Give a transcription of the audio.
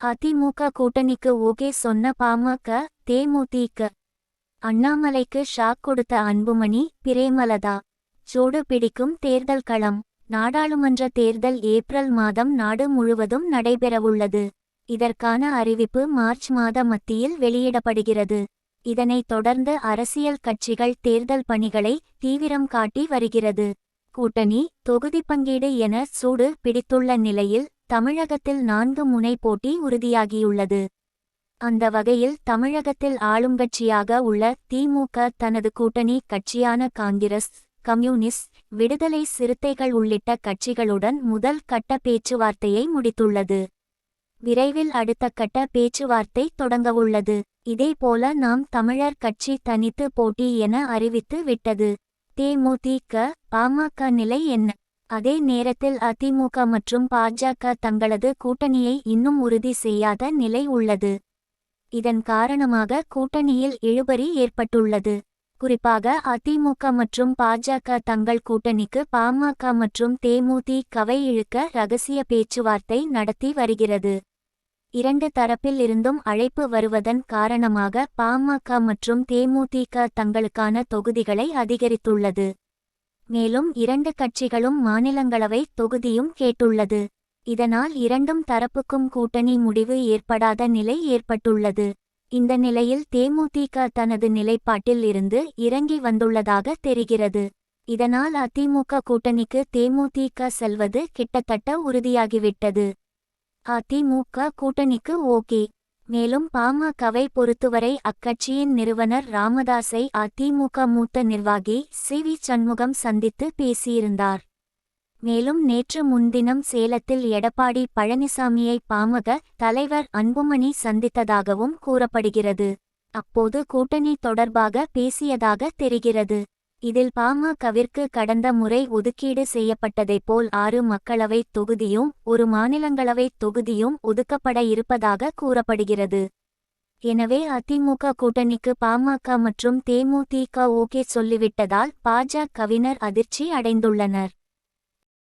அதிமுக கூட்டணிக்கு ஓகே சொன்ன பாமக, தேமுதிக. அண்ணாமலைக்கு ஷாக் கொடுத்த அன்புமணி, பிரேமலதா. சூடு பிடிக்கும் தேர்தல் களம். நாடாளுமன்ற தேர்தல் ஏப்ரல் மாதம் நாடு முழுவதும் நடைபெறவுள்ளது. இதற்கான அறிவிப்பு மார்ச் மாத மத்தியில் வெளியிடப்படுகிறது. இதனைத் தொடர்ந்து அரசியல் கட்சிகள் தேர்தல் பணிகளை தீவிரம் காட்டி வருகிறது. கூட்டணி, தொகுதி பங்கீடு என சூடு பிடித்துள்ள நிலையில் தமிழகத்தில் 4 முனை போட்டி உறுதியாகியுள்ளது. அந்த வகையில் தமிழகத்தில் ஆளுங்கட்சியாக உள்ள திமுக தனது கூட்டணி கட்சியான காங்கிரஸ், கம்யூனிஸ்ட், விடுதலை சிறுத்தைகள் உள்ளிட்ட கட்சிகளுடன் முதல் கட்ட பேச்சுவார்த்தையை முடித்துள்ளது. விரைவில் அடுத்த கட்ட பேச்சுவார்த்தை தொடங்கவுள்ளது. இதேபோல நாம் தமிழர் கட்சி தனித்து போட்டி என அறிவித்து விட்டது. தேமுதிக, பாமக நிலை என்ன? அதே நேரத்தில் அதிமுக மற்றும் பாஜக தங்களது கூட்டணியை இன்னும் உறுதி செய்யாத நிலை உள்ளது. இதன் காரணமாக கூட்டணியில் இழுபறி ஏற்பட்டுள்ளது. குறிப்பாக அதிமுக மற்றும் பாஜக தங்கள் கூட்டணிக்கு பாமக மற்றும் தேமுதிகவை இழுக்க ரகசிய பேச்சுவார்த்தை நடத்தி வருகிறது. 2 தரப்பில் இருந்தும் அழைப்பு வருவதன் காரணமாக பாமக மற்றும் தேமுதிக தங்களுக்கான தொகுதிகளை அதிகரித்துள்ளது. மேலும் 2 கட்சிகளும் மாநிலங்களவை தொகுதியும் கேட்டுள்ளது. இதனால் 2 தரப்புக்கும் கூட்டணி முடிவு ஏற்படாத நிலை ஏற்பட்டுள்ளது. இந்த நிலையில் தேமுதிக தனது நிலைப்பாட்டில் இருந்து இறங்கி வந்துள்ளதாக தெரிகிறது. இதனால் அதிமுக கூட்டணிக்கு தேமுதிக செல்வது கிட்டத்தட்ட உறுதியாகிவிட்டது. அதிமுக கூட்டணிக்கு ஓகே. மேலும் பாமகவை பொறுத்தவரை அக்கட்சியின் நிறுவனர் ராமதாஸை அதிமுக மூத்த நிர்வாகி சி.வி. சண்முகம் சந்தித்து பேசியிருந்தார். மேலும் நேற்று முன்தினம் சேலத்தில் எடப்பாடி பழனிசாமியை பாமக தலைவர் அன்புமணி சந்தித்ததாகவும் கூறப்படுகிறது. அப்போது கூட்டணி தொடர்பாக பேசியதாக தெரிகிறது. இதில் பாமகவிற்கு கடந்த முறை ஒதுக்கீடு செய்யப்பட்டதைப் போல் 6 மக்களவைத் தொகுதியும் 1 மாநிலங்களவைத் தொகுதியும் ஒதுக்கப்பட இருப்பதாக கூறப்படுகிறது. எனவே அதிமுக கூட்டணிக்கு பாமக மற்றும் தேமுதிக ஓகே சொல்லிவிட்டதால் பாஜகவினர் அதிர்ச்சி அடைந்துள்ளனர்.